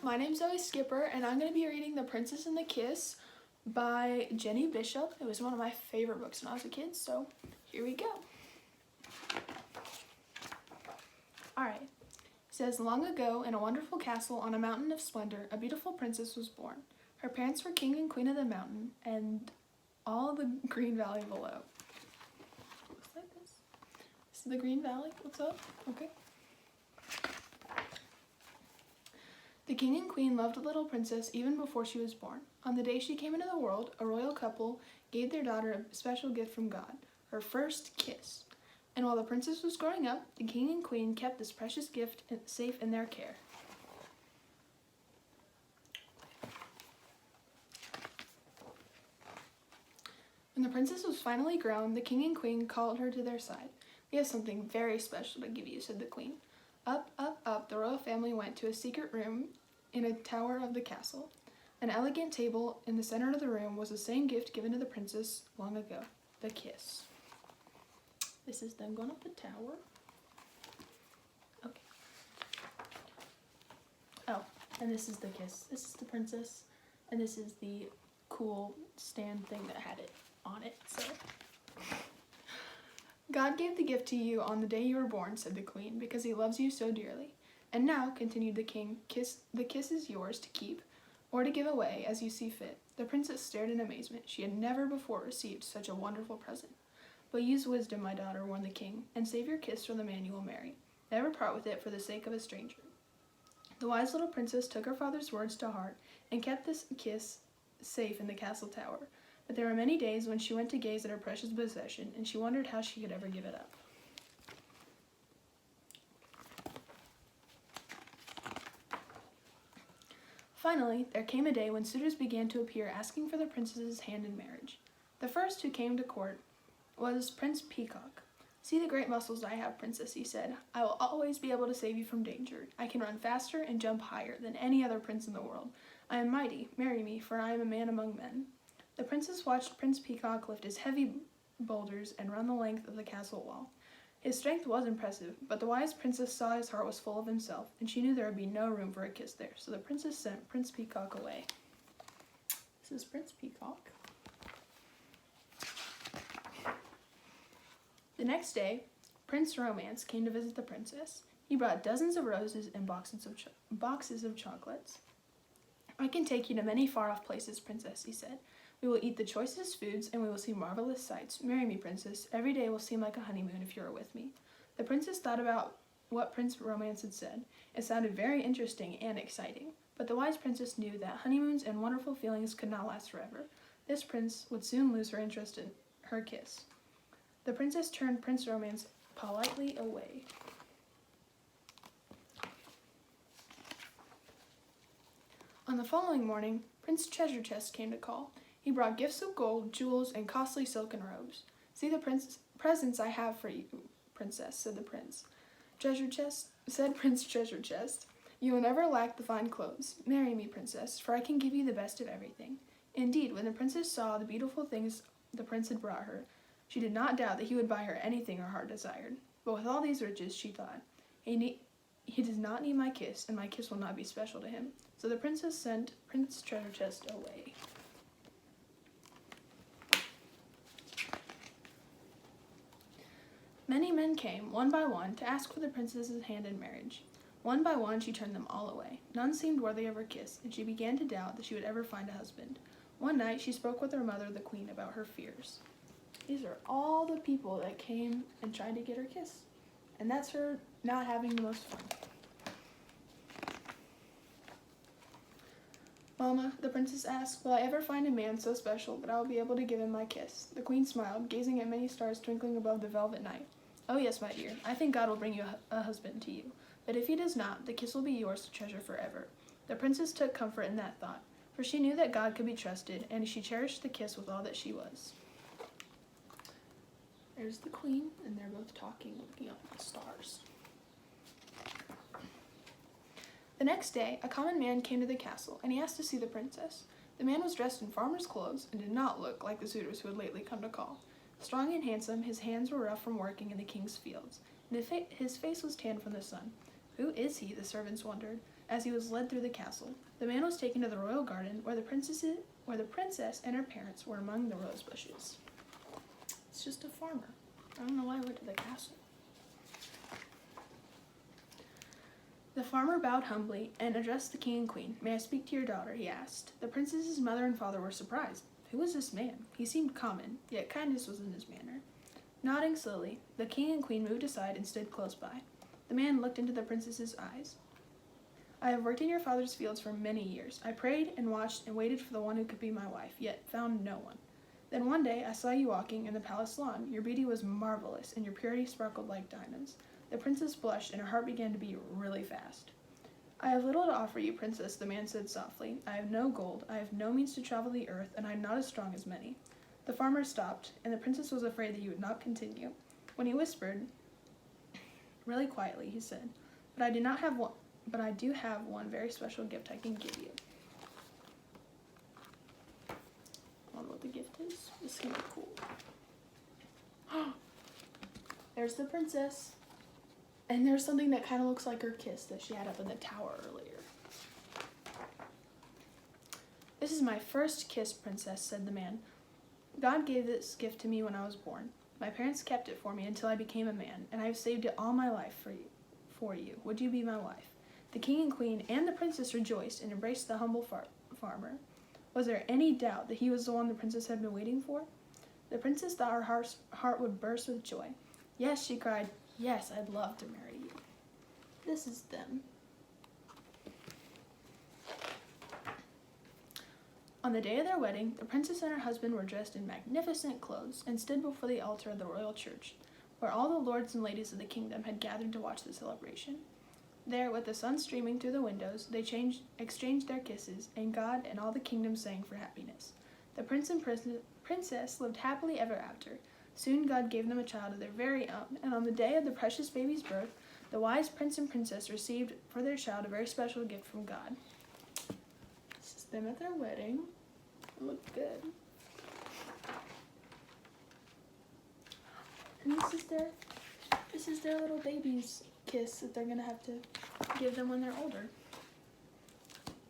my name's Zoe Skipper, and I'm going to be reading The Princess and the Kiss by Jennie Bishop. It was one of my favorite books when I was a kid, so here we go. Alright, it says, long ago, in a wonderful castle on a mountain of splendor, a beautiful princess was born. Her parents were king and queen of the mountain, and all the green valley below. Looks like this. This is the green valley. What's up? Okay. The king and queen loved the little princess even before she was born. On the day she came into the world, a royal couple gave their daughter a special gift from God, her first kiss. And while the princess was growing up, the king and queen kept this precious gift safe in their care. When the princess was finally grown, the king and queen called her to their side. "We have something very special to give you," said the queen. Up, up, up, the royal family went to a secret room in a tower of the castle. An elegant table in the center of the room was the same gift given to the princess long ago, the kiss. This is them going up the tower. Okay. Oh, and this is the kiss. This is the princess, and this is the cool stand thing that had it on it, so... God gave the gift to you on the day you were born, said the queen, because he loves you so dearly. And now, continued the king, the kiss is yours to keep, or to give away as you see fit. The princess stared in amazement. She had never before received such a wonderful present. But use wisdom, my daughter, warned the king, and save your kiss for the man you will marry. Never part with it for the sake of a stranger. The wise little princess took her father's words to heart and kept this kiss safe in the castle tower. But there were many days when she went to gaze at her precious possession, and she wondered how she could ever give it up. Finally, there came a day when suitors began to appear asking for the princess's hand in marriage. The first who came to court was Prince Peacock. "See the great muscles I have, princess," he said. "I will always be able to save you from danger. I can run faster and jump higher than any other prince in the world. I am mighty. Marry me, for I am a man among men." The princess watched Prince Peacock lift his heavy boulders and run the length of the castle wall. His strength was impressive, but the wise princess saw his heart was full of himself, and she knew there would be no room for a kiss there, so the princess sent Prince Peacock away. This is Prince Peacock. The next day, Prince Romance came to visit the princess. He brought dozens of roses and boxes of chocolates. "I can take you to many far-off places, princess," he said. "We will eat the choicest foods, and we will see marvelous sights. Marry me, princess. Every day will seem like a honeymoon if you are with me." The princess thought about what Prince Romance had said. It sounded very interesting and exciting, but the wise princess knew that honeymoons and wonderful feelings could not last forever. This prince would soon lose her interest in her kiss. The princess turned Prince Romance politely away. On the following morning, Prince Treasure Chest came to call. He brought gifts of gold, jewels, and costly silken robes. "See the presents I have for you, princess," said the prince. Said Prince Treasure Chest. "You will never lack the fine clothes. Marry me, princess, for I can give you the best of everything." Indeed, when the princess saw the beautiful things the prince had brought her, she did not doubt that he would buy her anything her heart desired. But with all these riches, she thought, he does not need my kiss, and my kiss will not be special to him. So the princess sent Prince Treasure Chest away. Many men came, one by one, to ask for the princess's hand in marriage. One by one, she turned them all away. None seemed worthy of her kiss, and she began to doubt that she would ever find a husband. One night, she spoke with her mother, the queen, about her fears. These are all the people that came and tried to get her kiss. And that's her not having the most fun. "Mama," the princess asked, "will I ever find a man so special that I will be able to give him my kiss?" The queen smiled, gazing at many stars twinkling above the velvet night. "Oh yes, my dear, I think God will bring you a husband to you. But if he does not, the kiss will be yours to treasure forever." The princess took comfort in that thought, for she knew that God could be trusted, and she cherished the kiss with all that she was. There's the queen, and they're both talking, looking up at the stars. The next day, a common man came to the castle, and he asked to see the princess. The man was dressed in farmer's clothes and did not look like the suitors who had lately come to call. Strong and handsome, his hands were rough from working in the king's fields, and his face was tanned from the sun. "Who is he?" the servants wondered. as he was led through the castle. The man was taken to the royal garden where the princess and her parents were among the rose bushes. It's just a farmer. I don't know why I went to the castle. The farmer bowed humbly and addressed the king and queen. "May I speak to your daughter?" he asked. The princess's mother and father were surprised. Who was this man? He seemed common, yet kindness was in his manner. Nodding slowly, the king and queen moved aside and stood close by. The man looked into the princess's eyes. "I have worked in your father's fields for many years. I prayed and watched and waited for the one who could be my wife, yet found no one. Then one day I saw you walking in the palace lawn. Your beauty was marvelous, and your purity sparkled like diamonds." The princess blushed, and her heart began to beat really fast. "I have little to offer you, princess," the man said softly. "I have no gold, I have no means to travel the earth, and I am not as strong as many." The farmer stopped, and the princess was afraid that he would not continue. When he whispered, really quietly, he said, But I do have one very special gift I can give you." I don't know what the gift is. This is gonna be cool. There's the princess. And there's something that kind of looks like her kiss that she had up in the tower earlier. "This is my first kiss, princess," said the man. "God gave this gift to me when I was born. My parents kept it for me until I became a man, and I have saved it all my life for you. Would you be my wife?" The king and queen and the princess rejoiced and embraced the humble farmer. Was there any doubt that he was the one the princess had been waiting for? The princess thought her heart would burst with joy. "Yes," she cried. "Yes, I'd love to marry you." This is them. On the day of their wedding, the princess and her husband were dressed in magnificent clothes and stood before the altar of the royal church, where all the lords and ladies of the kingdom had gathered to watch the celebration. There, with the sun streaming through the windows, they exchanged their kisses, and God and all the kingdom sang for happiness. The prince and princess lived happily ever after. Soon God gave them a child of their very own, and on the day of the precious baby's birth, the wise prince and princess received for their child a very special gift from God. This is them at their wedding. It looked good. And this is their little baby's kiss that they're gonna have to give them when they're older.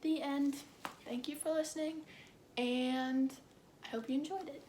The end. Thank you for listening, and I hope you enjoyed it.